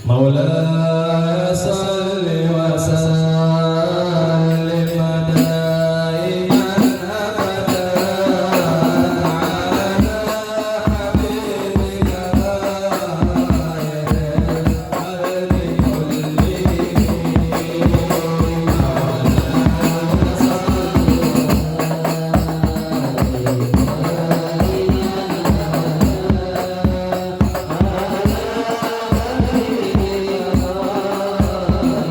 مولاي صل وسلم دائما أبدا على حبيبك خير الخلق كلهم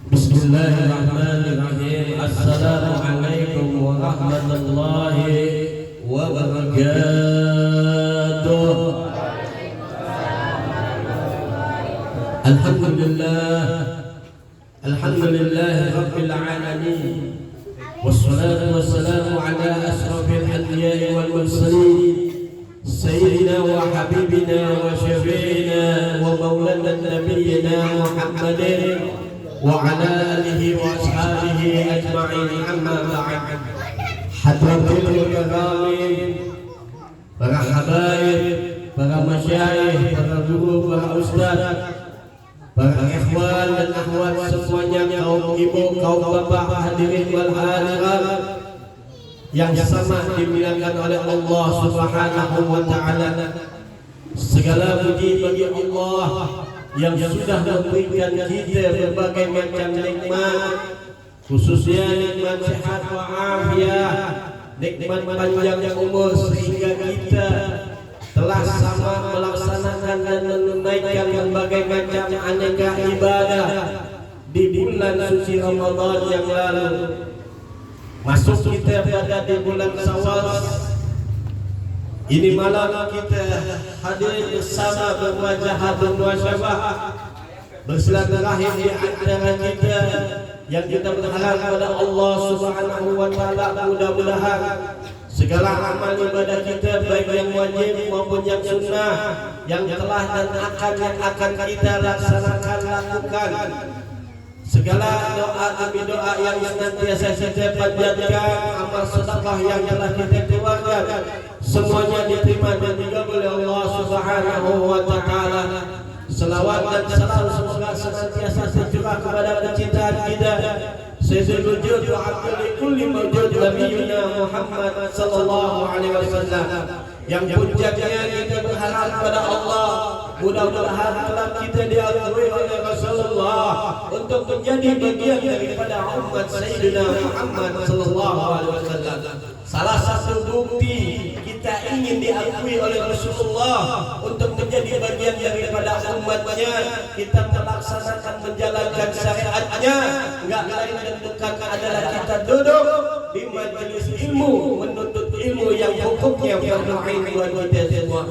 Bismillahirrahmanirrahim. Assalamualaikum warahmatullahi wabarakatuh. Alhamdulillah rabbil alamin. Wassalatu wassalamu ala asrafil anbiya'i wal mursalin sayyidina wa habibina wa syafi'ina wa maulana nabiyyina Muhammadin wa ala alihi wa ashabihi ajma'in, amma ba'd. Hadratul mukaramin, para habaib, para masyayikh, para guru, para ustaz, para ikhwan dan akhwat semuanya, kaum ibu, kaum bapak, hadirin wal hadirat yang sama dimuliakan oleh Allah Subhanahu wa taala. Segala puji bagi Allah yang sudah memberikan kita berbagai macam nikmat, khususnya nikmat sehat wa afiat, nikmat panjang umur, sehingga kita telah sama melaksanakan dan menunaikan berbagai macam aneka ibadah di bulan suci Ramadan yang lalu. Masuk kita pada di bulan Syawal. Ini malam kita hadir bersama berwajah bermuasyabah, bersilaturahim di antara kita yang kita berharap kepada Allah Subhanahu wa taala, mudah-mudahan segala amal ibadah kita, baik yang wajib maupun yang sunnah, yang telah dan akan kita laksanakan, lakukan, segala doa demi doa yang senantiasa kita panjatkan, amal sedekah yang telah kita keluarkan, semuanya diterima dan dikabul oleh Allah Subhanahu wa taala. Selawat dan salam semoga senantiasa tercurah kepada penciptaan kita, Sayyidul Wujud wa Abdul kulli mawjud Nabiyuna Muhammad sallallahu alaihi wasallam, yang puncaknya kita berharap kepada Allah, mudah-mudahan telah kita diakui oleh Rasulullah untuk menjadi bagian daripada umat Sayyidina Muhammad sallallahu alaihi wasallam. Salah satu bukti kita ingin diakui oleh Rasulullah untuk menjadi bagian daripada umatnya, kita melaksanakan menjalankan syariatnya, enggak lain dan bukan adalah kita duduk di majelis ilmu, menuntut ilmu yang hukumnya fardu ain buat kita semua.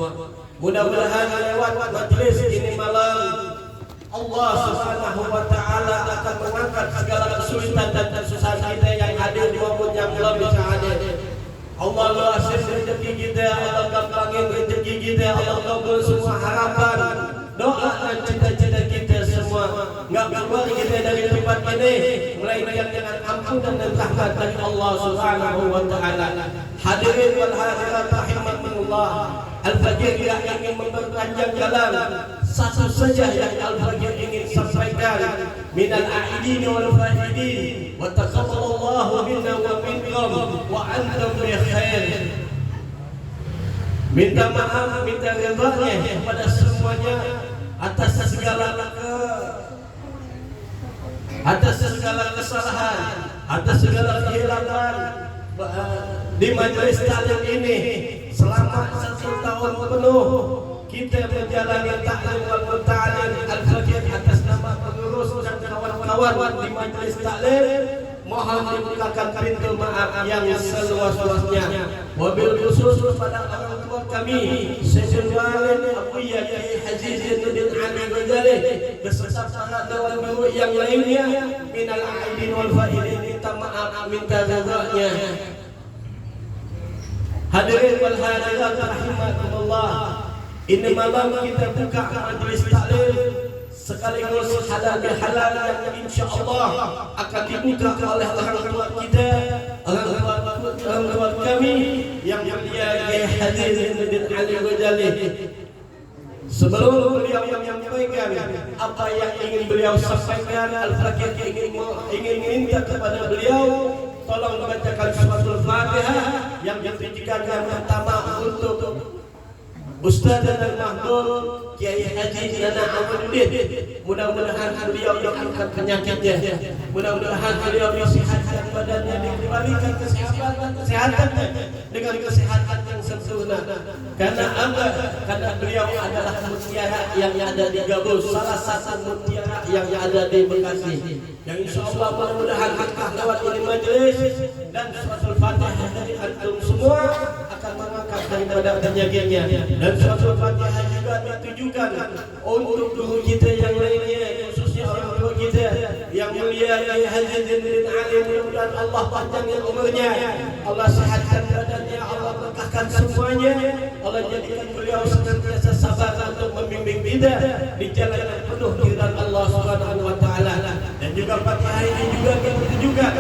Mudah-mudahan lewat majelis ini malam Allah Subhanahu wa taala akan mengangkat segala kesulitan dan kesusahan kita yang hadir maupun yang belum bisa hadir. Allah luasin rezeki kita, Allah gampangin rezeki kita, Allah kabul semua harapan, doa dan cita-cita kita semua. Enggak keluar kita dari tempat ini melainkan dengan ampunan dan rahmat dari Allah Subhanahu wa taala. Hadirin wal hadirat rahimakumullah, Al-Fajr yang ingin memperpanjang jalan, satu saja yang Al-Fajr ingin sampaikan, minal a'idin wal fa'idin, wa taqabbalallahu minna wa minkum wa antum bi khair. Minta maaf, minta ridhanya kepada semuanya atas segala kesalahan, atas segala kehilangan di majelis taklim ini. Selama 1 tahun penuh kita menjalani taklim wal muta'alim Al-Fajr atas nama pengurus dan kawan-kawan di majelis taklim. Mohon dibukakan pintu maaf yang seluas-luasnya, wabil khusus kepada orang tua kami, Sayyidul Walid Abu Yai Haji Zainuddin Ali Ghazali, beserta para dewan guru yang lainnya, minal aidin wal faidin, minta maaf, minta ridhanya. Hadirin wal hadirat rahimakumullah, ini malam kita buka majelis taklim sekaligus halal bihalal yang insyaallah akan dibuka oleh orang tua kita, orang tua kami yang mulia Kiai Haji Zainuddin Ali Ghazali. Sebelum beliau menyampaikan apa yang ingin beliau sampaikan, Al-Faqih ingin minta kepada beliau tolong membacakan suratul Fatihah yang ditujukan yang pertama untuk Ustaz dan Mahmud Kiai Haji Nana Amaluddin, mudah-mudahan beliau diangkat penyakitnya, mudah-mudahan beliau disihatkan badannya, dikembalikan kesehatannya dengan kesehatan yang sempurna. Karena beliau adalah mutiara yang ada di Gabus, salah satu mutiara yang ada di Bekasi. Yang insyaallah mudah-mudahan berkah lewat ini majelis dan suratul Fatihah dari antum semua akan mengangkat daripada penyakitnya, dan suratul Fatihah juga ditujukan untuk guru kita yang lainnya, khususnya orang tua kita yang mulia Kiai Haji Zainuddin Ali. Mudah-mudahan Allah panjangkan umurnya, Allah sehatkan badannya, Allah berkahkan semuanya, Allah jadikan beliau senantiasa sabar untuk membimbing kita di jalan yang penuh ridha Allah Subhanahu wa taala. Dan juga Fatihah ini juga ditujukan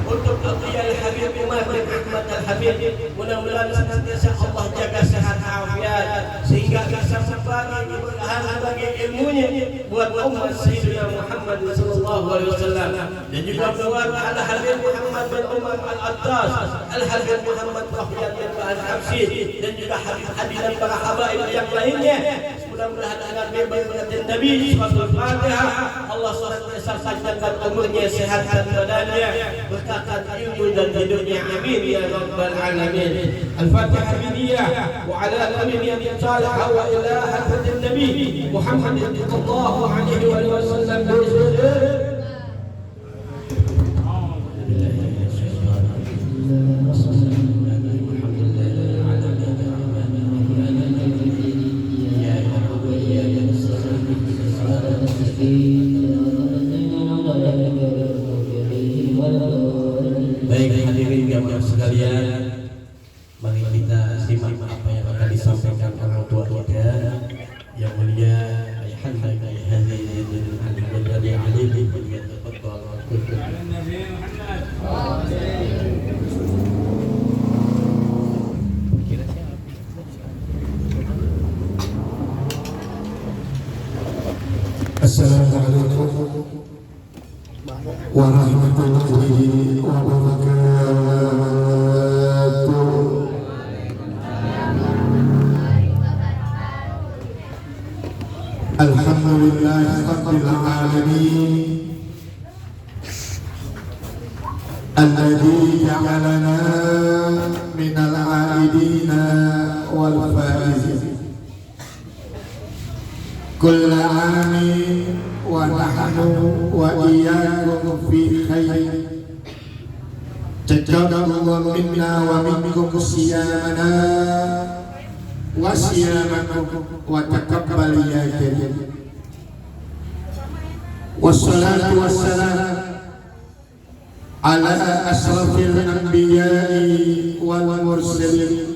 untuk Kiai Habib Umar bin Ahmad Al-Habib. Mudah-mudahan senantiasa Allah jaga sehat afiat sehingga bisa berbagi keberkahan bagi ilmunya buat umat Sayyidina Muhammad sallallahu alaihi wasallam. Dan juga buat Al-Habib Muhammad bin Umar Al-Attas, Al-Habib Muhammad Rahyan bin Al-Habsyi, dan juga Habib dan para habaib yang lainnya. Mudah-mudahan dengan berkatan Nabi suratul Fatihah Allah senantiasa panjangkan umurnya, sehatkan badannya, berkahkan ilmu dan hidupnya. Amin ya rabbal alamin. Al-Fatihah biniyah wa ala niyatin salihah wa ila hadratin Nabi Muhammad sallallahu alaihi wasallam. Baik hadirin jamaah sekalian, mari kita simak apa yang akan disampaikan orang tua kita yang mulia Ayahanda Kiai Haji Zainuddin Ali bin Assalamualaikum warahmatullahi wabarakatuh. Alhamdulillahirabbil alamin alladzi ja'alana minal 'aidina wal faizin. Kulla 'amin wa nahnu wa iyyakum fi khair. Taqabbalallahu minna wa minkum siyamana wa siyamakum wa taqabbal ya karim. Wassalatu wassalam ala asrafil anbiya'i wal mursalin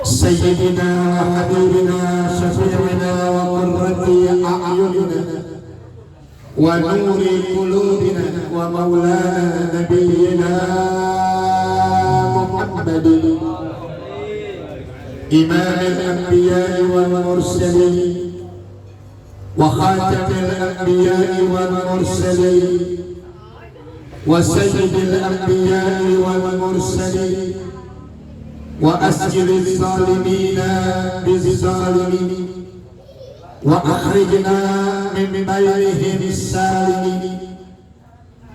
Sayyidina wa habibina syafi'ina wa qurrati a'yunina wa nuri qulubina wa maulana nabiyyina Muhammadin imamil anbiya'i wal mursalin wa khatamil anbiya'i wal mursalin wa sayyidil anbiya'i wal mursalin wa asjil zalimina bizzalimin wa akhrijna min bainihim salimin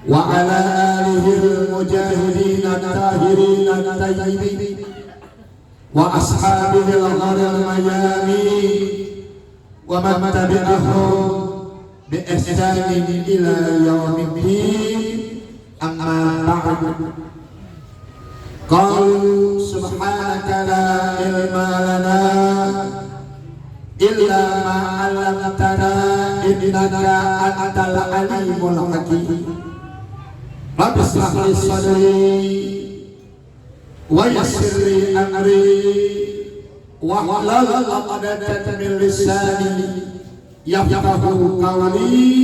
wa ala alihi al-mujahidin at-tahirin at-tayyibin wa ashabihi al-ghar al-mayamin wa man tabi'ahum bi ihsanin ila yaumiddin. Amma ba'du. Qalu subhanaka la ilma lana illa ma 'allamtana innaka antal alimul hakim. Rabbi shrah li sadri wa yassir li amri wa hlul 'uqdatam min lisani yafqahu qawli.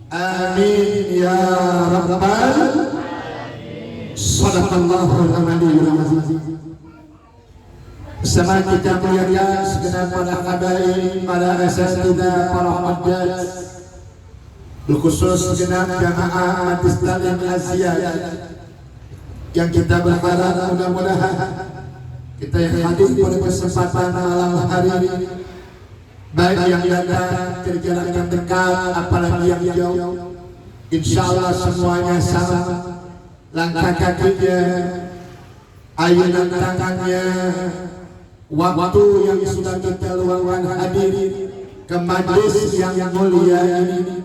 Amin ya rabbal Sadaqallahul Aliyyul Azim. Bersama kita muliakan segenap para habaib, para asatidzah, para hujjaj, khusus segenap jamaah Majlis Taklim Asia yang kita berharap mudah-mudahan kita yang hadir pada kesempatan malam hari ini, baik yang datang dari jarak yang dekat apalagi yang jauh, insya Allah semuanya sama. Langkah kakinya, ayunan tangannya, waktu yang sudah kita luangkan hadir ke majlis yang mulia ini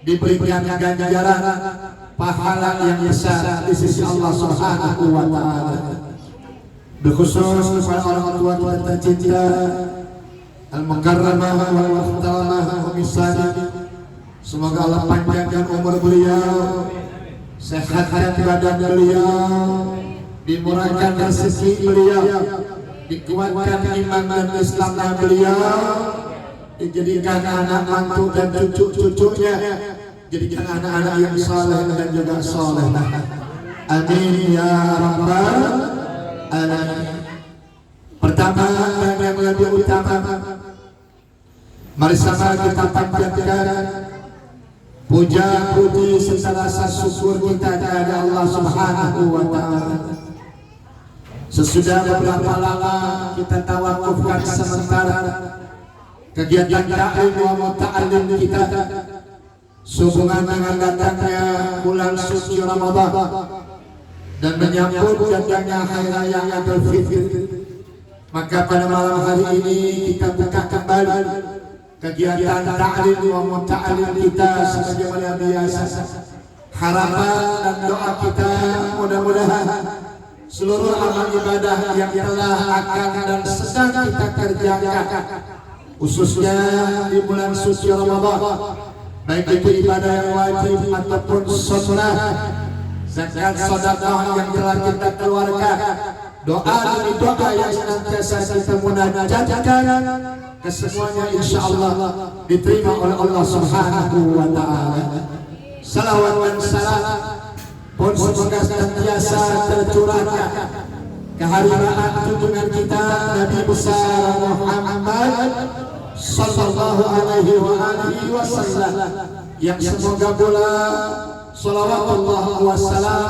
diberikan ganjaran pahala yang besar di sisi Allah Subhanahu wa taala. Berkhusus kepada orang tua kita tercinta Al-Mukarramah wal Muhtaramah Umi Sani, semoga Allah panjangkan umur beliau, sehatkan badan beliau, dimurahkan rezeki beliau, dikuatkan iman dan Islamnya beliau, dijadikan anak mantu dan cucu-cucunya jadikan anak-anak yang saleh dan juga saleh. Amin ya rabbal alamin. Pertama dan yang lebih utama, mari sama kita panjatkan puja puji serta rasa syukur kita kepada Allah Subhanahu wa taala. Sesudah beberapa lama kita tawakufkan sementara kegiatan ta'lim wa muta'allim kita sehubungan dengan datangnya bulan suci Ramadan dan menyambut datangnya hari raya Idul Fitri, maka pada malam hari ini kita buka kembali kegiatan ta'lim wa muta'allim kita sebagaimana biasa. Harapan dan doa kita mudah-mudahan seluruh amal ibadah yang telah akan dan sedang kita kerjakan, khususnya di bulan suci Ramadan, baik itu ibadah yang wajib ataupun sunnah, zakat, sedekah yang telah kita keluarkan, doa demi doa yang senantiasa kita munajatkan, kesemuanya insyaallah diterima oleh Allah Subhanahu wa taala. Salawat dan salam pun semoga senantiasa tercurahkan kehadiran junjungan kita Nabi besar Muhammad sallallahu alaihi wasallam, yang semoga pula salawatullah wassalam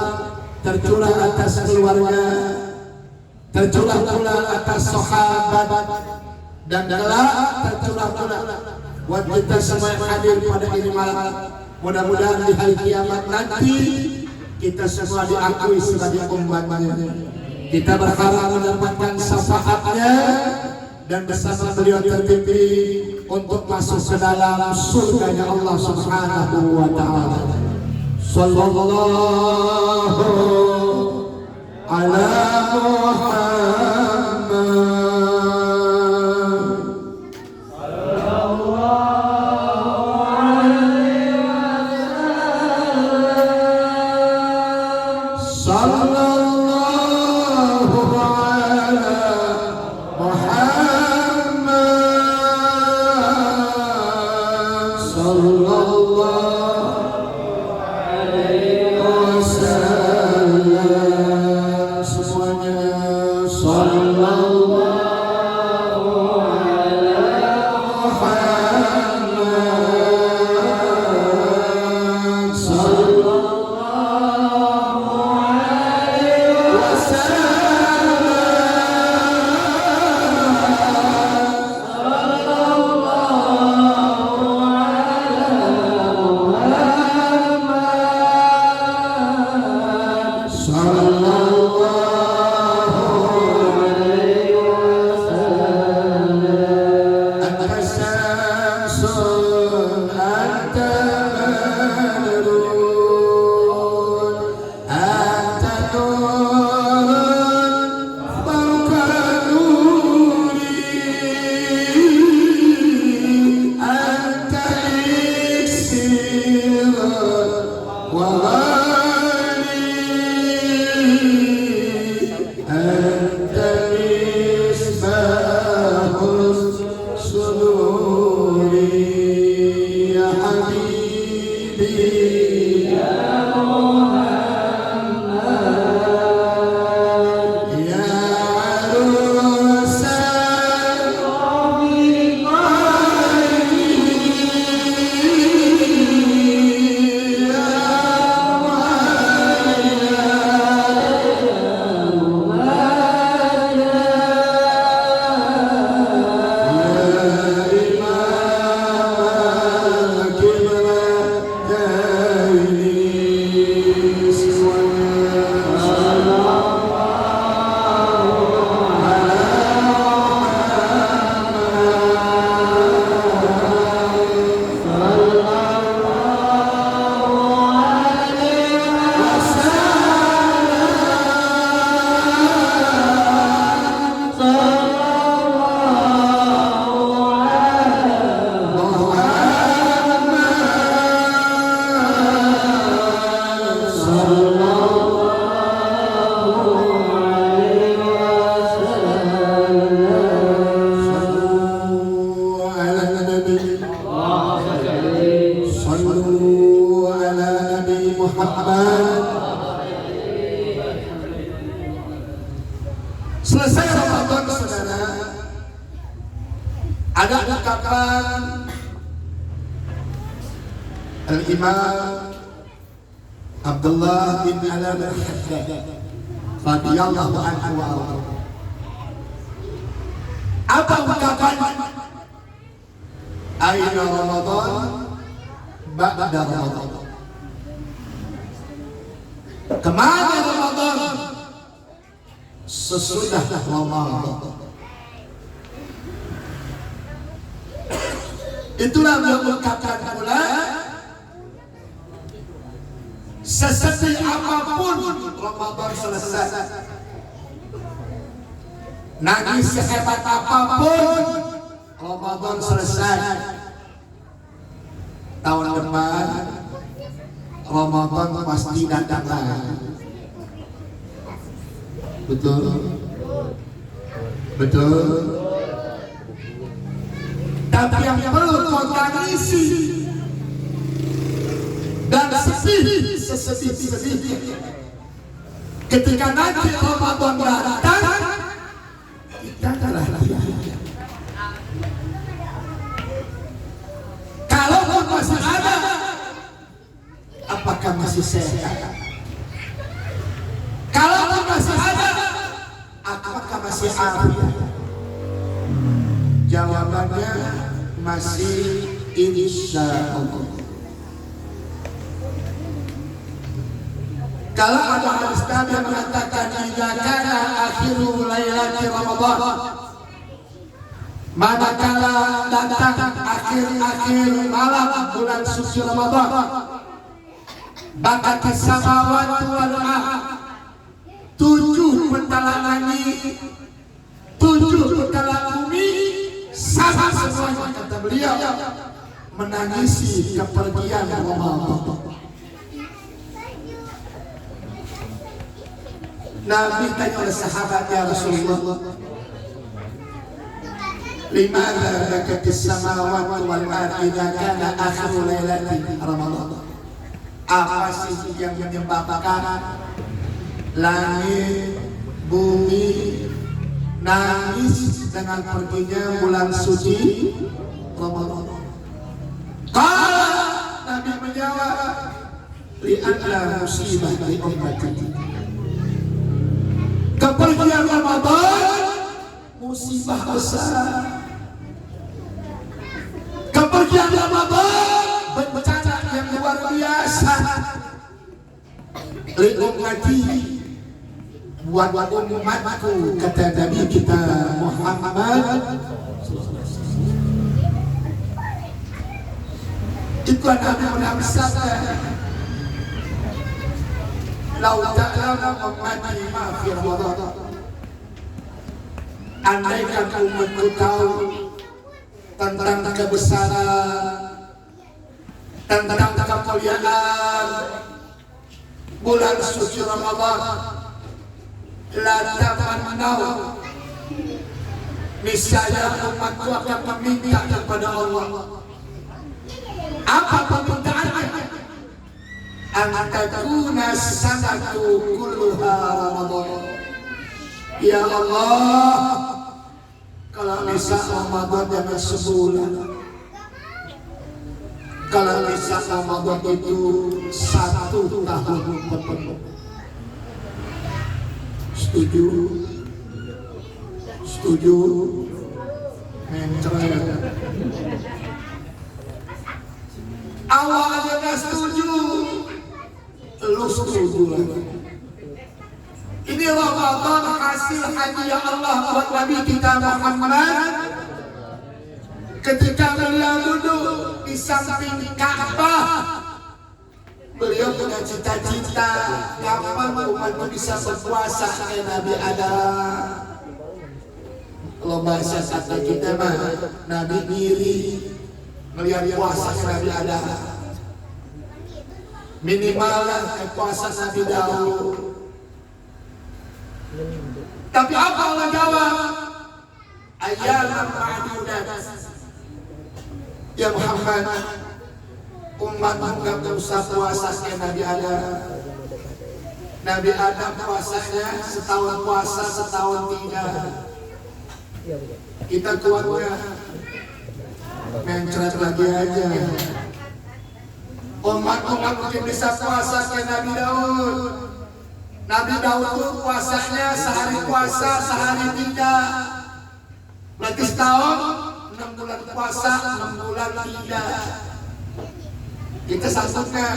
tercurah atas keluarga, tercurah pula atas sahabat, dan kelak tercurah pula buat kita semua yang hadir pada ini malam. Mudah-mudahan di hari kiamat nanti kita semua diakui sebagai umatnya. Kita berharap mendapatkan syafaatnya dan bersama beliau terpilih untuk masuk ke dalam surganya Allah Subhanahu wa taala. Sallallahu ala Muhammad. Semuanya Muhammad. Selesai Ramadan saudara, ada ungkapan Al-Imam Abdullah bin Alam al-Haddad radhiyallahu anhu wa arda. Apa ungkapan? Aina Ramadan ba'da Ramadan. Kemana Ramadan sesudah Ramadan? Itulah yang mengungkapkan pula, sesedih apapun Ramadan selesai, nangis sehebat apapun Ramadan selesai, tahun depan Ramadan pasti datang lagi. Betul? Betul? Tapi yang perlu kau tangisi dan sedih sesedih-sedih ketika nanti Ramadan datang, kita telah bahagia. Kalau masih ada, apakah masih sehat? Kalau masih ada, apakah masih afiat? Jawabannya masih insya Allah. Kalau ada hadis Nabi yang mengatakan idza kana akhiru lailati Ramadan, manakala datang akhir-akhir malam bulan suci Ramadan, maka samawati wal ardh, 7 pentala langit, 7 pentala bumi, sama semuanya kata beliau menangisi kepergian Ramadan. Nabi tanya oleh sahabat, ya Rasulullah, limana bakatis samawati wal ardh idza kana akhiru lailati Ramadan? Apa sih yang menyebabkan langit, bumi nangis dengan perginya bulan suci Ramadan? Kalau Nabi menjawab, li'anna musibah li ummati. Kepergian Ramadan musibah besar. Kepergian Ramadan bencana yang luar biasa. Li ummati, buat umatku, kata Nabi kita Muhammad. Itu Nabi bersabda, lau ta'lamu ummati ma fi Ramadan. Andaikan umatku tahu tentang kebesaran, tentang kemuliaan bulan suci Ramadan, la tamannau, niscaya umatku akan meminta kepada Allah. Apa permintaannya? Antakuna sanatu kulluha Ramadan. Ya Allah, kalau bisa Ramadan jangan sebulan, kalau bisa Ramadan itu 1 tahun penuh. Setuju? Setuju? Mencret. Awal aja gak setuju, lu setuju lagi. Ini Ramadan hasil hadiah Allah buat Nabi kita Muhammad. Ketika beliau duduk di samping Ka'bah, beliau punya cita-cita, kapan umatku bisa berpuasa kayak Nabi Adam. Kalau bahasa kata kita mah, Nabi diri melihat puasa Nabi Adam. Minimal puasa Nabi Daud. Tapi apa Allah jawab? Ayyaman ma'dudat. Ya Muhammad, umat nggak usah puasa kayak Nabi Adam. Nabi Adam puasanya setahun puasa, setahun tidak. Kita kuatnya mencret lagi aja. Umat mungkin bisa puasa kayak Nabi Daud. Nabi Daud tuh puasanya sehari puasa, sehari tidak. Berarti setahun 6 bulan puasa, 6 bulan tidak. Kita satunya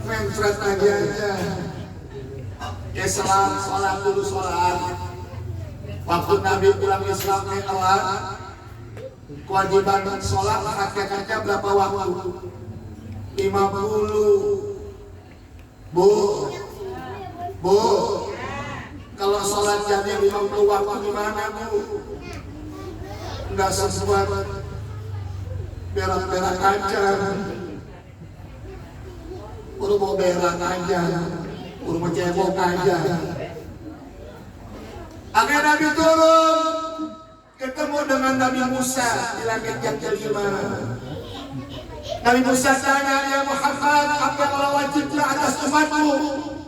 mencret lagi aja. Ya sholat dulu sholat. Waktu Nabi pulang Islam Allah, kewajiban sholat hakikatnya berapa waktu? 50. Bu, kalau sholat jadi 50 waktu gimana Bu? Enggak sesuai, berak-berak aja. Udah mau berak aja, udah mau cebok aja. Akhirnya Nabi turun, ketemu dengan Nabi Musa di langit yang kelima. Nabi Musa tanya, ya Muhammad, apa yang wajibnya atas umatmu?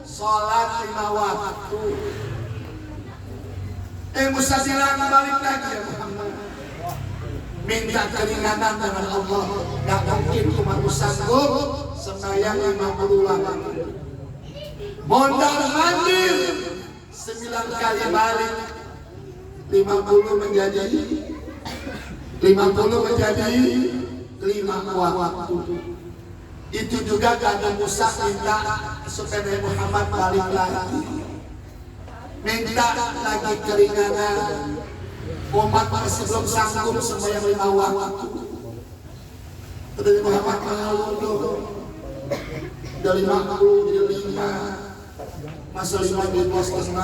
Sholat 5 waktu. Musa bilang, balik lagi ya Muhammad, minta keringanan dengan Allah. Gak mungkin umatmu sanggup sembahyang 50 waktu. Mondar mandir 9 kali balik, 50 menjadi 5 waktu. Itu juga karena Musa minta supaya Muhammad balik lagi, minta lagi keringanan. Umat masih belum sanggup sembahyang 5 waktu. Dari Muhammad malu dong. Dari 50 jadi 5. Masa 5 di 2,5.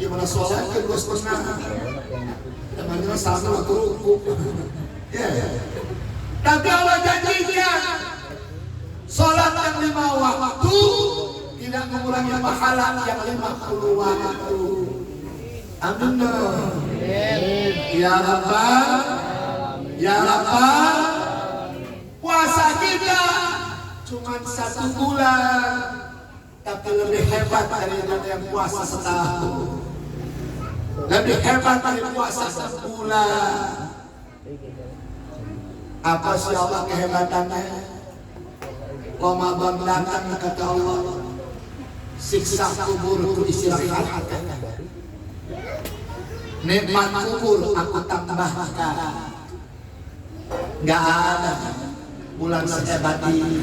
Gimana sholat ke 2,5? Namanya sama waktu ruku. Ya. Tapi Allah janjikan sholat yang 5 waktu tidak mengurangi pahala yang 50 waktu. Amin. Ya Rabbal, ya Rabbal. Puasa kita cuma 1 bulan, tapi lebih hebat daripada yang puasa setahun. Lebih hebat dari puasa sebulan. Apa sih Allah kehebatannya? Ramadan datang kata Allah, siksa kubur itu istirahat. Nikmat kubur aku tambahkan. Gak ada bulan sehebat ini.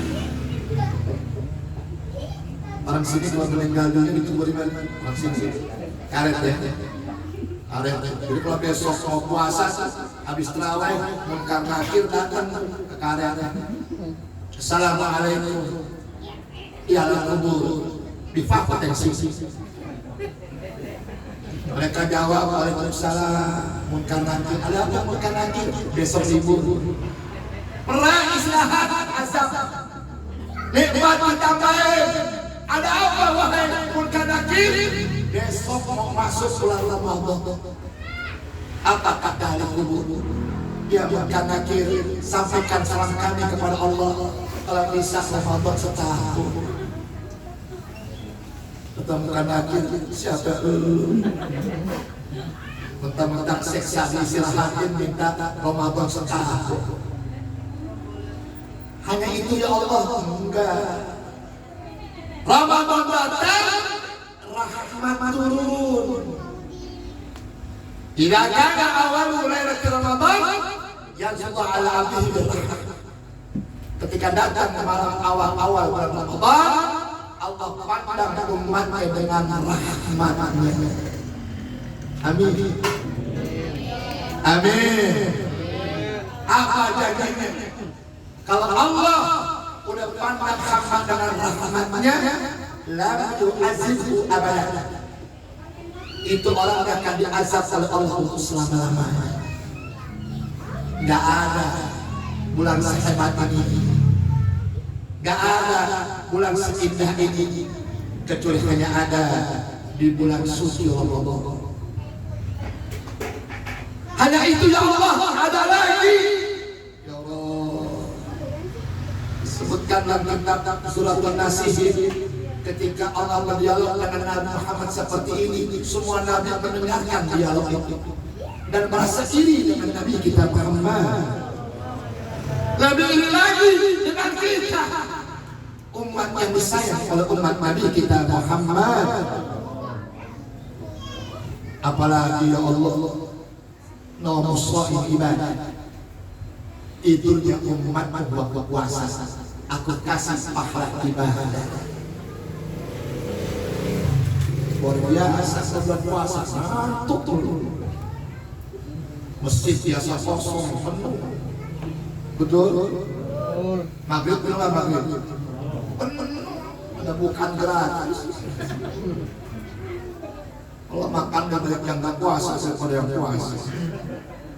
Orang sini kalau meninggal dunia itu bagaimana? Orang sini karet ya. Jadi kalau besok mau puasa, habis terawih, munkar nakir datang ke karet. Assalamualaikum. Ya kubur difakut yang sisi. Mereka jawab, waalaikumsalam. Munkar nakir. Ada apa munkar nakir? Besok libur. Perang istirahat azab. Nikmat ditambahin. Ada apa wahai munkar nakir? Besok mau masuk bulan Ramadan. Apa kata ahli kubur? Ya munkar nakir, sampaikan salam kami kepada Allah kalau bisa Ramadan setahun. Kata munkar nakir, siapa lu? Mentang-mentang seksa diistirahatin minta Ramadan setahun. Hanya itu ya Allah? Enggak. Ramadan datang, rahmat turun. Tidak ada awal mulai Ramadan yang sudah ala abdihi berrahmat. Ketika datang ke malam awal bulan Ramadan, Allah pandang umatnya dengan rahmatnya. Amin. Amin. Apa jadinya? Kalau Allah udah pandang hamba dengan rahmatnya, lam yu'azibhu abadan. Itu orang yang akan diazab oleh Allah untuk selama-lamanya. Gak ada bulan sehebat ini, gak ada bulan seindah ini, kecuali hanya ada di bulan suci Ramadan. Hanya itu ya Allah, ada lagi Disebutkan dalam kitab surat An-Nasih, ketika Allah berdialog dengan Nabi Muhammad seperti ini, semua nabi mendengarkan dialog itu dan merasa iri dengan Nabi kita Muhammad. Lebih iri lagi dengan kita, umat yang disayang oleh umat Nabi kita Muhammad. Apalagi ya Allah, nomor soal ibadah itu yang umat buat puasa, aku kasih pahala ibadah. Luar biasa sebulan puasa, ngantuk tuh. Masjid biasa kosong penuh. Betul? Maghrib keluar maghrib. Penuh. Ada bukan gratis. Kalau makan gak banyak yang gak puasa daripada yang puasa.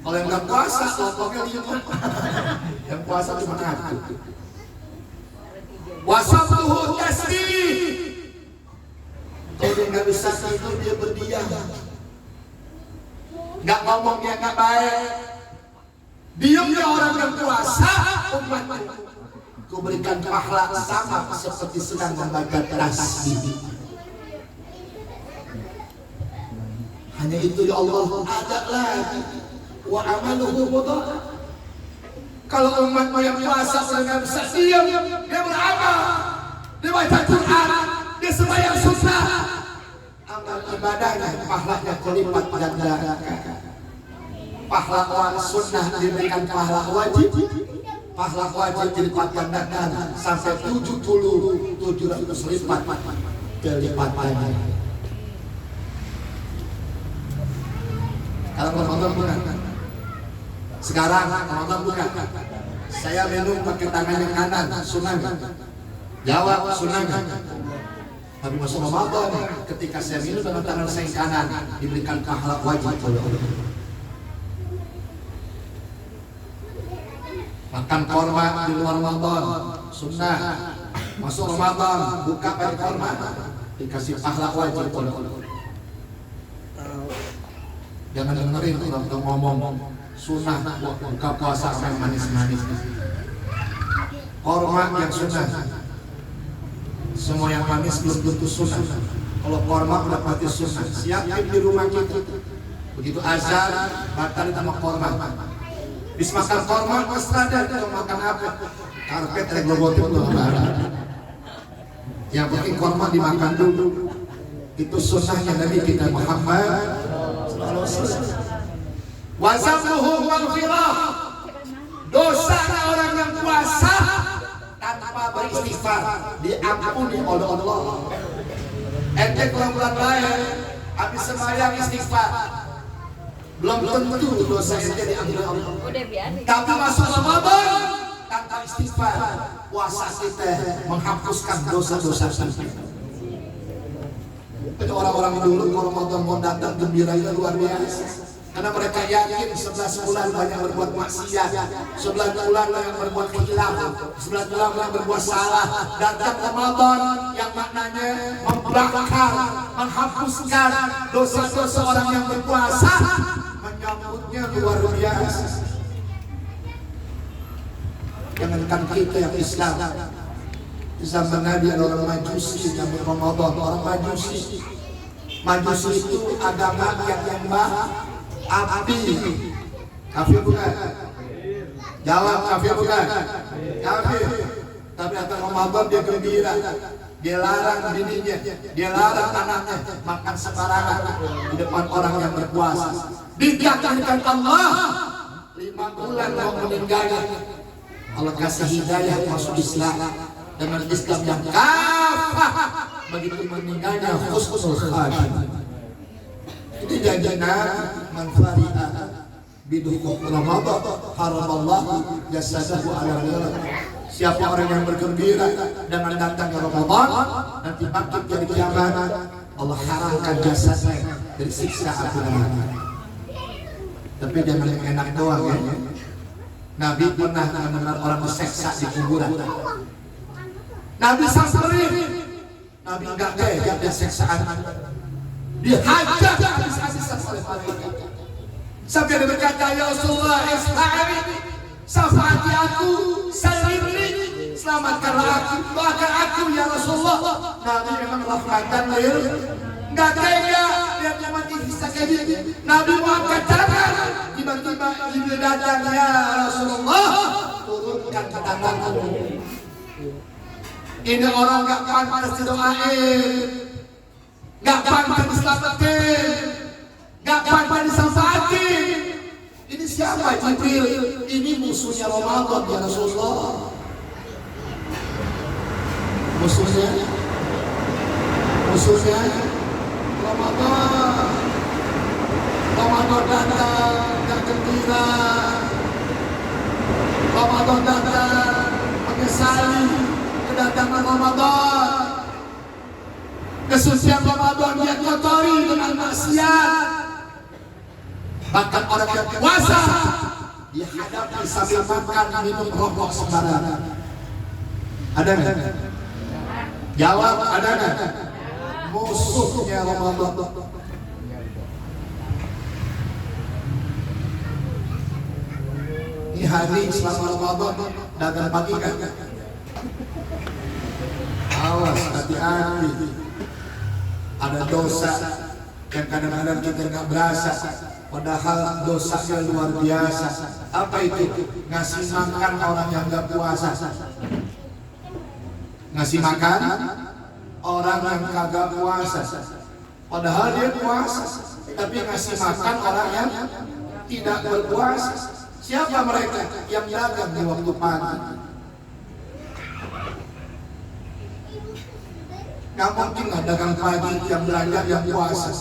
Kalau yang gak puasa, lontongnya lihat. Yang puasa cuma aku. Wasabtuhu tasbih. Kalau dia gak bisa tidur, dia berdiam. Gak ngomongnya gak baik. Diamnya orang yang puasa, umatku. Ku berikan pahala sama seperti sedang membaca tasbih. Hanya itu ya Allah, ada lagi. Wa amaluhu mudha'af. Kalau umat yang puasa dengan bisa diam, dia beramal, dia baca Quran, dia sembahyang sunnah, amal ibadahnya pahalanya kelipat ganda. Pahala sunnah diberikan pahala wajib, pahala wajib dilipat gandakan sampai 700 lipat kelipatannya. Kalau Ramadan bukan. Sekarang Ramadan bukan. Saya minum pakai tangan yang kanan, sunnah. Jawab sunnah. Tapi masuk Ramadan, ketika saya minum dengan tangan saya yang kanan, diberikan pahala wajib oleh Allah. Makan korma di luar Ramadan, sunnah. Masuk Ramadan, buka pakai korma, dikasih pahala wajib oleh Allah. Jangan dengerin orang ngomong sunnah buka puasa yang manis-manis. Korma yang sunnah, semua yang manis belum tentu sunnah. Kalau korma udah pasti sunnah. Siapin di rumah kita. Begitu azan, batal sama korma. Bis makan korma, wasrada kalau makan apa? Karpet reglobotik tuh. Yang penting korma dimakan dulu. Itu sunnahnya Nabi kita Muhammad. Wazamuhu maghfirah. Dosa orang yang puasa tanpa beristighfar diampuni oleh Allah. Ente kalau bulan lain habis sembahyang istighfar, belum tentu dosa ente diampuni Allah. Tapi masuk Ramadan tanpa istighfar, puasa kita menghapuskan dosa-dosa kita. Itu orang-orang dulu kalau Ramadan mau datang gembira itu luar biasa. Karena mereka yakin 11 bulan banyak berbuat maksiat, 11 bulan banyak berbuat khilaf, 11 bulan banyak berbuat salah. Datang Ramadan yang maknanya membakar, menghapuskan dosa-dosa orang yang berpuasa, menyambutnya luar biasa. Jangankan kita yang Islam, di zaman Nabi ada orang Majusi yang Ramadan, orang Majusi. Majusi itu agama yang menyembah api. Kafir bukan? Jawab, kafir bukan? Kafir. Tapi atau Ramadan dia gembira. Dia larang bininya, dia larang anaknya makan sembarangan di depan orang yang berpuasa. Dikatakan Allah 5 bulan mau meninggalnya. Allah kasih hidayah masuk Islam. Dengan Islam yang kafah, begitu meninggalnya husnul khatimah. Itu janjinya manfaatnya bidukum Ramadan haramallahu jasadahu ala nar. Siapa orang yang bergembira dengan datangnya Ramadan, nanti bangkit dari kiamat, Allah haramkan jasadnya dari siksa api neraka. Tapi jangan yang enak doang ya. Nabi pernah mendengar orang diseksa di kuburan. Nabi samperin, Nabi enggak tega dia seksaan, dihajar habis-habisan oleh malaikat. Sampai dia berkata, ya Rasulullah, isma'ani, syafaati aku, salirni, selamatkanlah aku, doakan aku ya Rasulullah. Nabi memang rahmatan lil, nggak tega lihat umat disiksa kayak gini. Nabi mau angkat tangan, tiba-tiba Jibril datang, ya Rasulullah, turunkan tanganku. Ini orang nggak pantas didoain, nggak pantas diselamatin, nggak pantas disafaatin. Ini siapa Jibril? Ini musuhnya Ramadan ya Rasulullah. Musuhnya Ramadan. Ramadan datang gak gembira. Ramadan datang menyesali kedatangan Ramadan. Kesucian Ramadan dia kotori dengan maksiat. Bahkan orang yang puasa dihadapi sambil makan, minum, rokok sembarangan. Ada nggak? Jawab, ada nggak? Musuhnya Ramadan. Ini hari selama Ramadan dagang pagi kan? Awas, hati-hati. Ada dosa yang kadang-kadang kita nggak berasa, padahal dosanya luar biasa. Apa itu? Ngasih makan orang yang nggak puasa. Ngasih makan orang yang kagak puasa, padahal dia puasa, tapi ngasih makan orang yang tidak berpuasa. Siapa mereka yang dagang di waktu pagi? Nggak mungkin lah dagang pagi yang belanja yang puasa,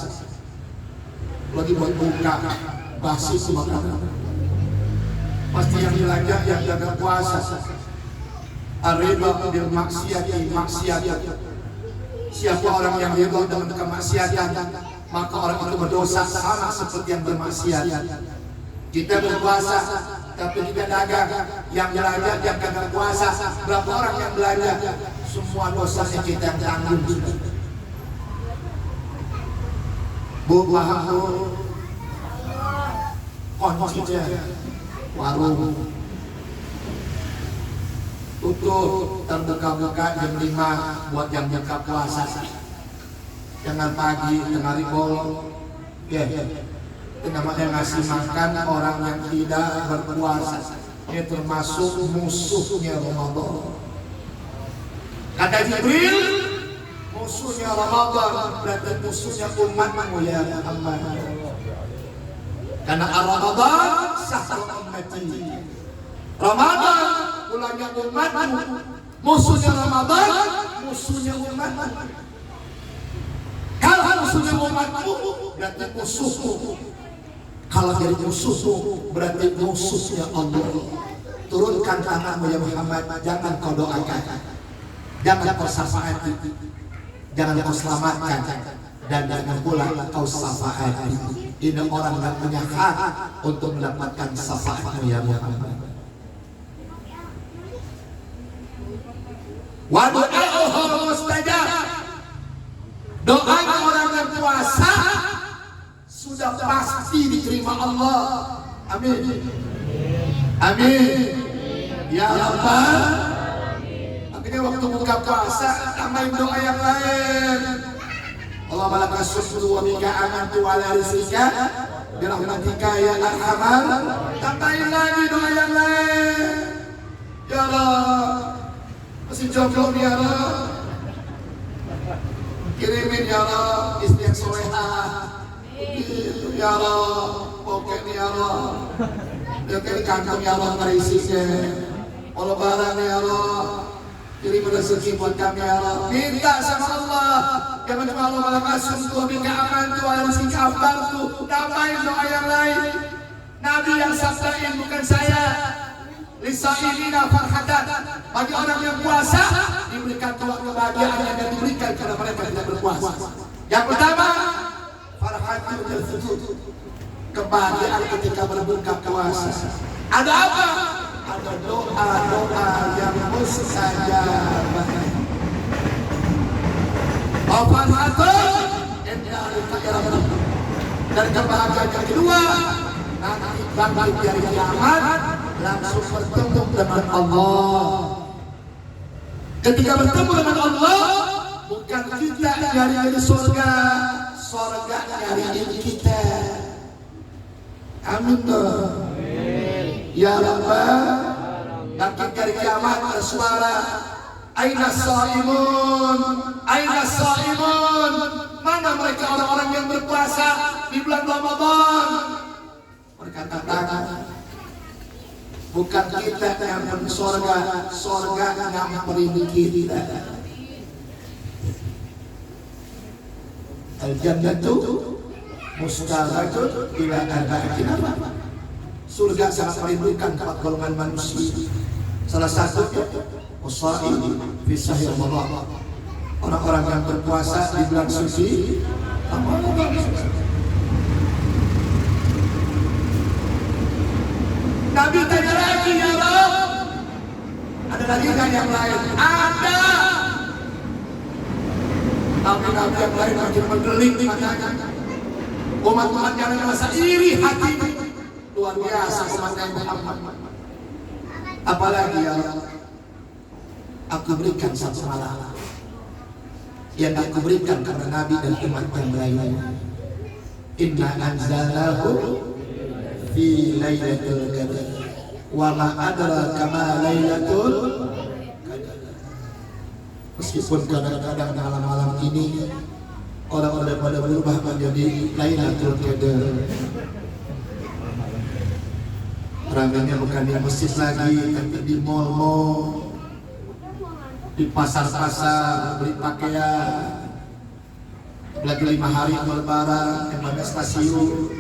lagi buat buka basi makanan. Pasti yang belanja yang dagang puasa. Ar-riba bil maksiati maksiat. Siapa orang yang riba dengan kemaksiatan, maka orang itu berdosa sama seperti yang bermaksiat. Kita berpuasa tapi kita dagang, yang belanja yang kagak puasa. Berapa orang yang belanja? Semua dosanya kita yang tanggung. Bu, paham bu? Kuncinya warung tutup, terbuka-buka jam 5 buat jam buka puasa. Jangan pagi tengah hari bolong. Ya, itu namanya ngasih makan orang yang tidak berpuasa. Ini termasuk musuhnya Ramadan. Kata Jibril, musuhnya Ramadan berarti musuhnya umatmu ya Muhammad. Karena Ramadan syahrul ummati. Ramadan bulannya umatmu, musuhnya Ramadan, musuhnya umatmu. Kalau musuhnya umatmu, berarti musuhmu. Kalau jadi musuhmu, berarti musuhnya Allah. Turunkan tanganmu ya Muhammad, jangan kau doakan, jangan kau syafaati, jangan kau selamatkan, dan jangan pula kau syafaati. Ini orang yang punya hak untuk mendapatkan syafaatmu ya Muhammad. Wa du'a'uhu mustajab. Doanya orang yang puasa sudah pasti diterima Allah. Amin. Amin. Ya Rabbal. Akhirnya waktu buka puasa tambahin doa yang lain. Allahumma laka syukru wa bika amantu ala rizqika bi rahmatika ya arhamar. Tambahin lagi doa yang lain. Ya Allah, masih jomblo ya Allah, kirimin ya Allah istri yang solehah. Ya Allah, pokoknya ya Allah, ya kayak kantong ya Allah terisinya. Allah barang ya Allah, kirim rezeki buat kami ya Allah. Minta sama Allah, jangan cuma Allah malah kasih tuh bika aman tuh ala rezeki kabar tuh. Tambahin doa yang lain. Nabi yang sabdain bukan saya. Lisailina farhatan, bagi orang yang puasa diberikan doa kebahagiaan yang diberikan kepada mereka yang tidak berpuasa. Yang pertama, farhatul sujud, kebahagiaan ketika berbuka puasa. Ada apa? Ada doa-doa yang mustajab. Farhatul dan kebahagiaan yang kedua, nanti bangkit dari kiamat langsung bertemu dengan Allah. Ketika bertemu dengan Allah, bukan kita nyari surga, surga nyari kita. Amin dong. Ya Rabbah. Nanti dari kiamat bersuara, Aina shaimun, Aina shaimun. Mana mereka orang-orang yang berpuasa di bulan Ramadan? Mereka katakan, bukan kita yang pergi surga, surga yang pergi kita. Al-jannatu mustaqarratun ila arba'atin. Surga sangat merindukan empat golongan manusia. Salah satunya usaim fi sahih Ramadan. Orang-orang yang berpuasa di bulan suci Ramadan. Nabi tanya lagi, ya Rabb, ada lagi kan yang lain? Ada. Tapi Nabi yang lain makin menggeleng matanya. Umat-umat yang merasa iri hati. Luar biasa umatnya Muhammad. Apalagi ya Allah, aku berikan satu malam yang aku berikan karena Nabi dan umat yang lain. Inna anzalnahu fi lailatul qadar wa ma adraka ma lailatul qadar. Meskipun kadang-kadang malam-malam ini orang-orang pada berubah menjadi Lailatul Qadar. Ramainya bukan di masjid lagi, tapi di mal-mal, di pasar-pasar, beli pakaian. Lagi 5 hari Lebaran, yang mana stasiun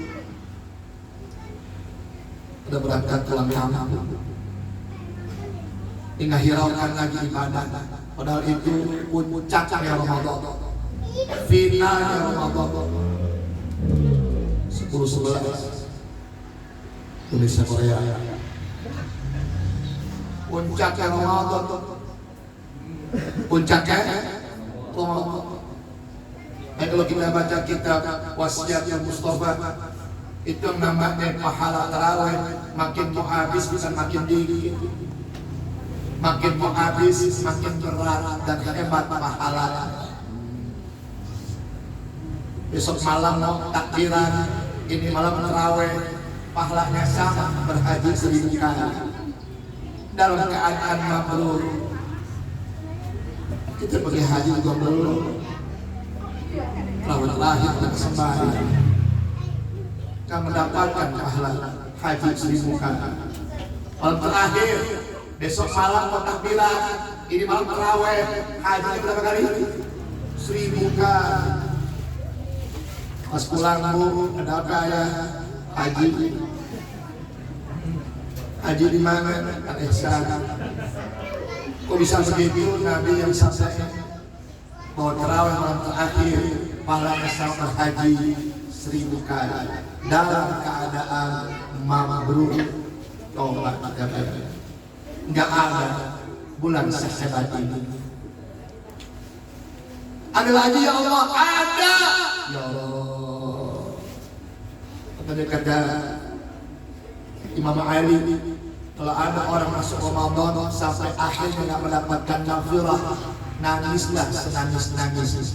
udah berangkat pulang kampung. Hingga hiraukan lagi ibadah. Padahal itu puncaknya Ramadan, finalnya Ramadan. 10-11 Indonesia Korea. Puncaknya Ramadan. Puncaknya Ramadan. Dan kalau kita baca kitab Wasiatnya Mustafa, itu namanya pahala tarawih makin mau habis bisa makin dikit. Makin mau habis makin berat dan hebat pahala. Besok malam mau takbiran, ini malam tarawih, pahalanya sama berhaji 1000 kali dalam keadaan mabrur. Kita pergi haji juga belum, terawih lahir dan sembahyang, kan mendapatkan pahala haji 1000 kali. Malam terakhir, besok malam mau takbiran, ini malam tarawih, haji berapa kali? 1000 kali. Pas pulang Bu, ada apa ya? Haji. Haji di mana? Al-Ihsan. Kok bisa begitu? Nabi yang sabda bahwa tarawih malam terakhir pahalanya sama haji 1000 kali dalam keadaan mabrur. Tobat katanya. Enggak ada bulan sehebat ini. Ada lagi ya Allah? Ada. Ya Allah. Kata Imam Ali, kalau ada orang masuk Ramadan sampai akhirnya tidak mendapatkan maghfirah, nangislah senangis-nangis.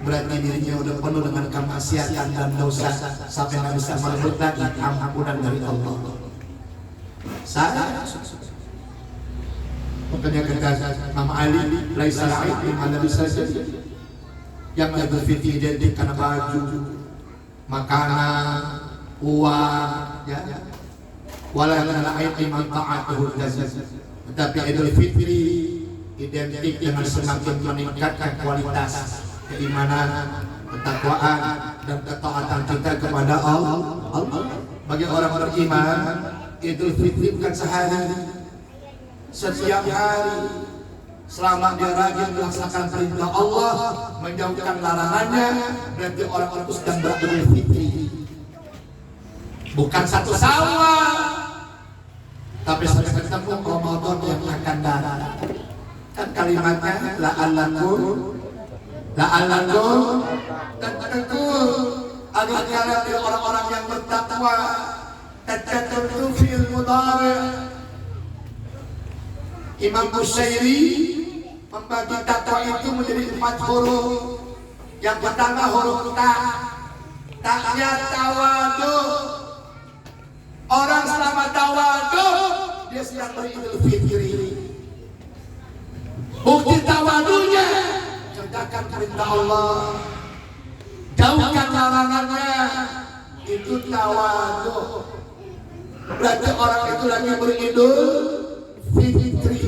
Berarti dirinya udah penuh dengan kemaksiatan dan dosa sampai tidak bisa merebut lagi ampunan dari Allah. Saya makanya kata Imam Ali, laisa al-aib bima labisa, yang Idul Fitri identik karena baju, makanan, uang, ya. Wala kana aib man ta'atuhu jazaa. Tetapi Idul Fitri identik dengan semakin meningkatkan kualitas keimanan, ketakwaan dan ketaatan kita kepada Allah. Bagi orang beriman, Idul Fitri bukan sehari, setiap hari. Selama dia rajin melaksanakan perintah Allah, menjauhkan larangannya, berarti orang itu sedang beridul fitri. Bukan satu sama, tapi sampai ketemu Ramadan yang akan datang. Kan kalimatnya la'allakum dan tentu agar kalian dari orang-orang yang bertakwa, tatattu fil mudhari'. Imam Bushairi membagi takwa itu menjadi 4 huruf. Yang pertama huruf ta. Taknya tawadu. Orang selama tawadu dia sedang beridul fitri. Bukti tawadunya kerjakan perintah Allah, jauhkan larangannya, itu tawadu. Berarti orang itu lagi beridul fitri.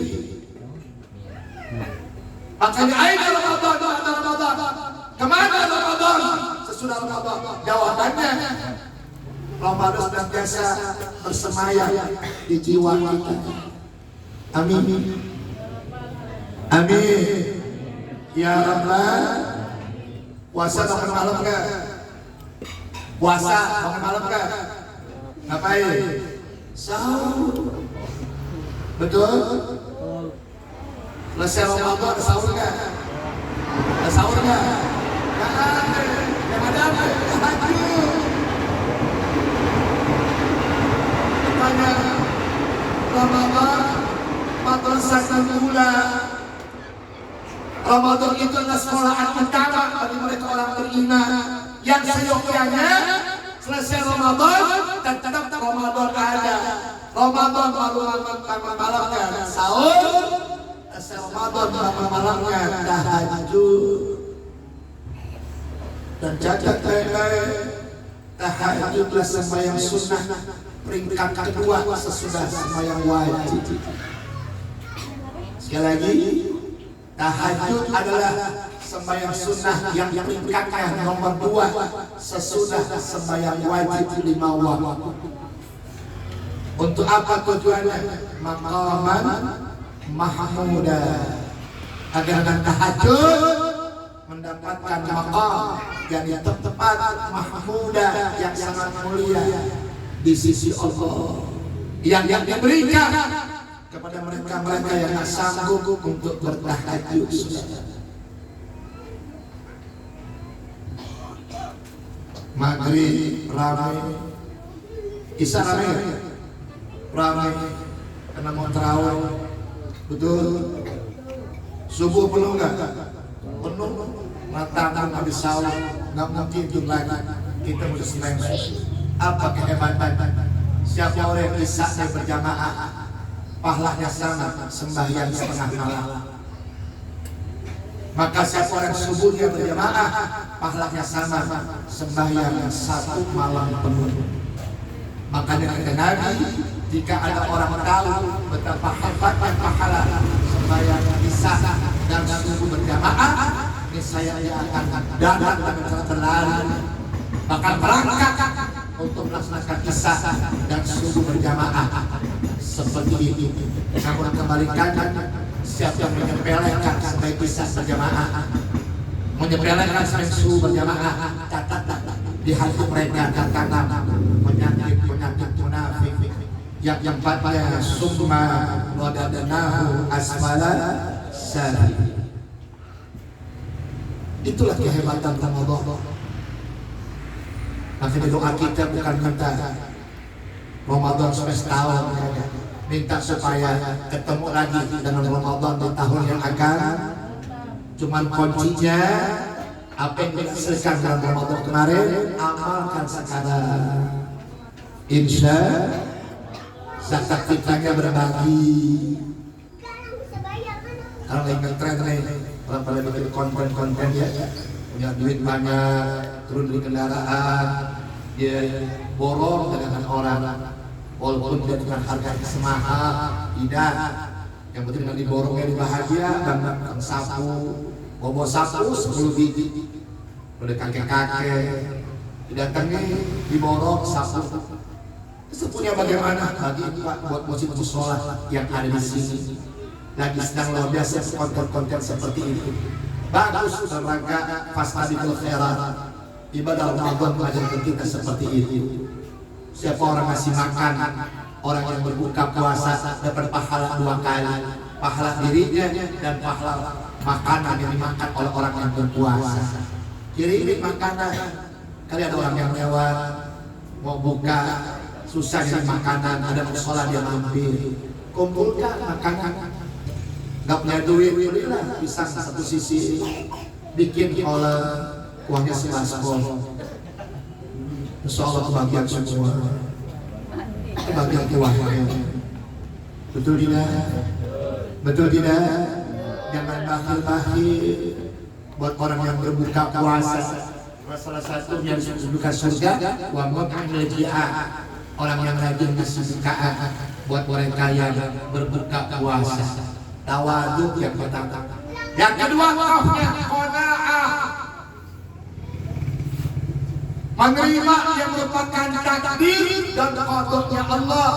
Makanya aina Ramadan. Kemana Ramadan? Sesudah Ramadan. Jawabannya Ramadan senantiasa bersemayam di jiwa kita. Amin. Amin. Ya Rabbal. Puasa bangun malam enggak? Puasa bangun malam enggak? Ngapain? Sahur. Betul? Selesai Ramadan ada sahur enggak? Ada sahur enggak? Enggak ada. Yang ada apa? Tahajud. Makanya Ramadan 14 bulan. Ramadan itu adalah sekolahan utama bagi mereka orang beriman yang seyogyanya selesai Ramadan dan tetap Ramadan ada. Ramadan malamnya sahur, selesai Ramadan malamnya tahajud. Dan catat tahajudlah sembahyang sunnah peringkat kedua sesudah sembahyang wajib. Sekali lagi, tahajud adalah sembahyang sunnah yang peringkatnya nomor 2 sesudah sembahyang wajib 5 waktu. Untuk apa tujuannya? Maqaman mahmuda, agar dengan tahajud mendapatkan maqam yang tepat mahmuda yang sangat mulia di sisi Allah, yang diberikan kepada mereka yang tak sanggup untuk bertahajud. Maghrib ramai, isya ramai, karena mau terawih, betul. Subuh penuh nggak? Penuh. Matang habis sahur, nggak mungkin tidur lagi. Kita harus senang. Apa kehebatan? Siapa orang yang isya berjamaah, pahalanya sama sembahyang setengah malam. Maka siapa orang subuhnya berjamaah, pahalanya sama sembahyang 1 malam penuh. Makanya kata Nabi, jika ada orang tahu betapa hebatnya pahala sembahyang isya dan subuh berjamaah, niscaya dia akan datang dengan cara berlari, bahkan berangkat untuk melaksanakan isya dan subuh berjamaah seperti ini. Namun kebalikannya, siapa yang menyepelekan sampai isya berjamaah, menyepelekan sampai subuh berjamaah, catat di hati mereka tertanam penyakit munafik yang pada summa wadadnahu asfala safilin. Itulah kehebatan Ramadan. Makanya doa kita bukan minta Ramadan sampai setahun, minta supaya ketemu lagi dengan Ramadan di tahun yang akan. Cuman kuncinya apa yang dihasilkan dalam Ramadan kemarin, amalkan sekarang. Insya zakat fitrahnya berbagi. Kalau ingin tren nih, orang pada bikin konten ya, punya duit banyak, turun di kendaraan, dia borong dengan orang, walaupun tidak dengan harga semahal, tidak. Yang penting dengan diborongnya dibahagia, dan sapu, bawa sapu 10 biji, udah kakek-kakek, didatangi diborong sapu. Sepunya bagaimana? Bagi Pak buat musik sholat yang ada di sini. Lagi sedang luar biasa konten-konten seperti itu. Bagus dalam rangka fastabiqul khairat. Ibadah Ramadan mengajarkan kita seperti itu. Siapa orang ngasih makan, orang yang berbuka puasa dapat pahala 2 kali. Pahala dirinya dan pahala makanan yang dimakan oleh orang yang berpuasa. Kiri makanan. Kali ada orang yang lewat mau buka, susah jadi makanan, ada musola dia mampir, kumpulkan makanan, nggak punya duit, belilah pisang satu sisi, bikin oleh uangnya sebaskom. Insya Allah kebagian semua, kebagian keluarga. Betul tidak? Betul tidak? Jangan bakhil-bakhil buat orang yang berbuka puasa. Salah satu yang berbuka surga, wa mu'minul ji'ah, orang yang rajin ngasih bukaan buat mereka yang berbuka puasa. Tawaduk yang pertama. Yang kedua, qanaah, menerima yang merupakan takdir dan qadarnya Allah.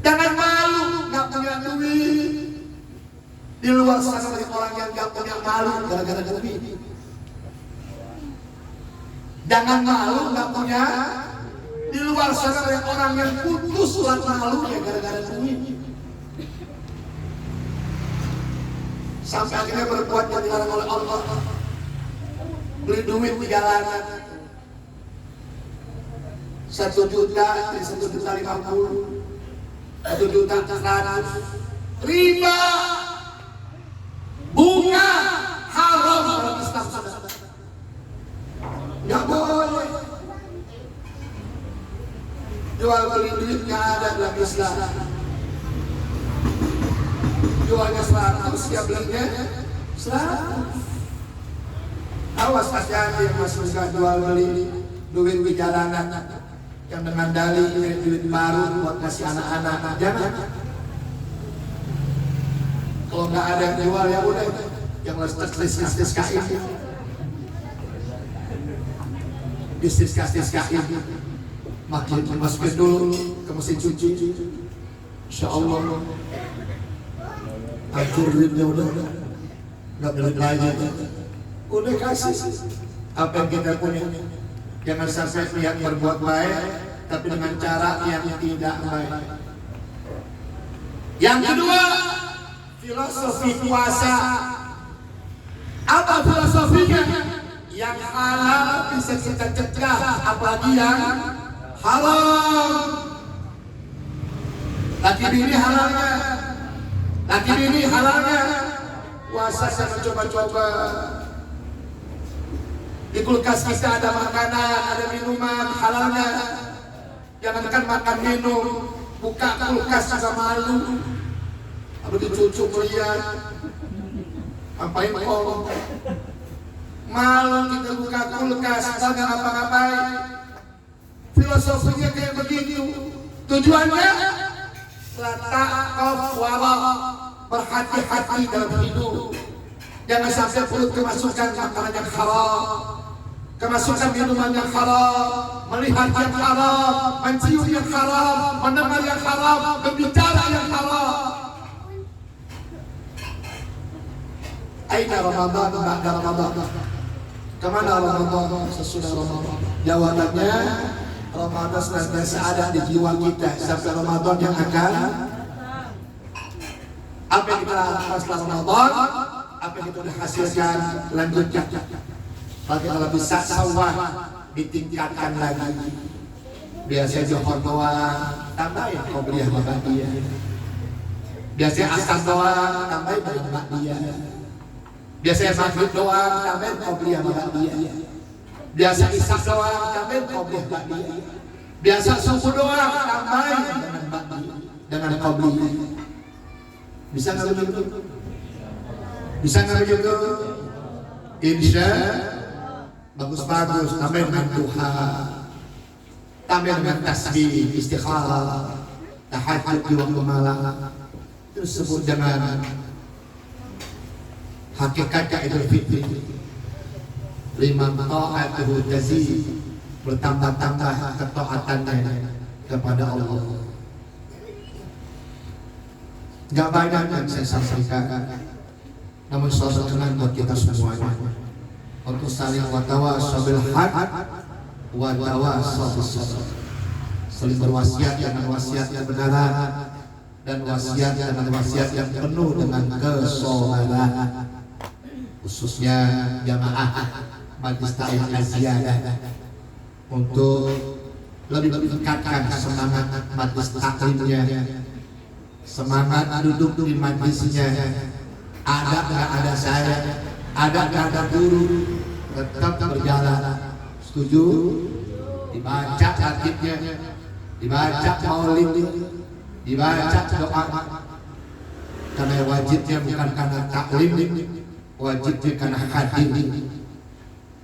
Jangan malu nggak punya duit. Di luar sana banyak orang yang nggak punya malu gara-gara duit. Jangan malu nggak punya. Di luar sana banyak orang yang putus malu ya gara-gara duit. Sampai akhirnya berbuat yang dilarang oleh Allah. Beli duit di jalanan. 1 juta dari 1.050.000. 1.100.000 riba, bunga haram dalam Islam. Nggak boleh jual beli duit, nggak ada dalam Islam. Jualnya 100, ya belinya 100. Awas hati-hati yang masih suka jual beli duit di jalanan yang dengan dalih duit baru buat kasih anak-anak. Jangan. Kalau nggak ada yang jual ya udah, yang bisnis kain, bisnis kain, makin masukin dulu ke mesin cuci. Insya Allah hancur duitnya, udah nggak beli lagi. Udah kasih apa yang kita punya. Jangan sampai niat berbuat baik tapi dengan cara yang tidak baik. Yang kedua, filosofi puasa. Apa filosofinya? Yang halal bisa kita cegah, apalagi yang haram. Laki bini halalnya, laki bini halalnya. Puasa jangan coba-coba. Di kulkas kita ada makanan, ada minuman halalnya. Jangankan makan minum, buka kulkas juga malu. Lalu dicucuk lihat, ngapain kok? Malu kita buka kulkas, jangan ngapa-ngapain. Filosofinya kayak begitu. Tujuannya ta'aqaf wara, berhati-hati dalam hidup. Jangan sampai perut kemasukan makanan yang haram, kemasukan minuman yang haram, melihat yang haram, mencium yang haram, mendengar yang haram, berbicara yang haram. Aina Ramadan ba'da Ramadan? Kemana Ramadan sesudah Ramadan? Jawabannya, Ramadan senantiasa ada di jiwa kita sampai Ramadan yang akan. Apa yang kita lakukan setelah Ramadan, apa yang kita sudah hasilkan, lanjutkan. Kalau bisa sawah, ditingkatkan lagi. Biasanya johor doang, tambahin qobliyah ba'diyah. Biasanya asar doang, tambahin ba'diyah. Biasanya maghrib doang, tambahin qobliyah ba'diyah. Biasa isya doang, tambahin qobliyah ba'diyah. Biasa subuh doang, tambahin dengan ba'diyah, dengan qobliyah. Bisa nggak begitu? Bisa nggak begitu? Insya bagus-bagus, tambah dengan duha, tambah dengan tasbih, istikharah, tahajud di waktu malam. Terus sebut dengan hakikatnya Idul Fitri. Liman ta'atuhu tazid, bertambah-tambah ketaatannya kepada Allah. Gak banyak yang saya sampaikan, namun selalu kenal buat kita semuanya untuk saling watawasau bil haq watawasau bis sabr, saling berwasiat dengan wasiat kebenaran dan wasiat dengan wasiat yang penuh dengan kesolehan, khususnya jamaah Majlis Ta'lim Az-Ziyadah untuk lebih meningkatkan semangat majlis taklimnya, semangat duduk di majlisnya. Ada nggak ada saya, ada nggak ada guru, tetap berjalan. Setuju? Dibaca tatibnya, dibaca maulid, dibaca doa. Karena wajibnya bukan karena taklim, wajibnya karena hadir.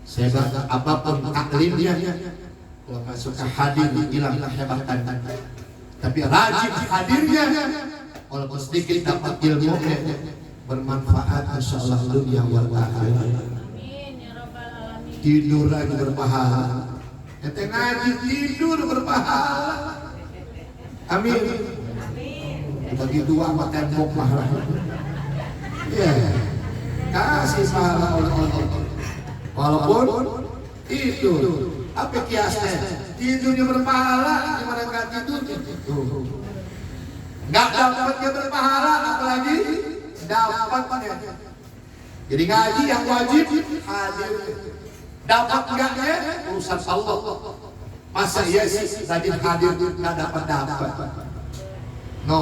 Sebab apapun taklimnya, kalau nggak suka hadir hilang kehebatan. Tapi rajin hadirnya, walaupun sedikit dapat ilmu bermanfaat, insyaallah dunia wal akhirat. Tidur lagi berpahala. Ente ngaji tidur berpahala. Amin. Bagi dua sama tembok mahal. Ya, kasih pahala oleh Allah. Walaupun itu apa kiasnya? Tidurnya berpahala, gimana nggak tidurnya? Nggak dapatnya berpahala, apalagi dapatnya. Jadi ngaji yang wajib hadir. Dapat enggaknya urusan Allah. Masa iya sih rajin hadir nggak dapat? No.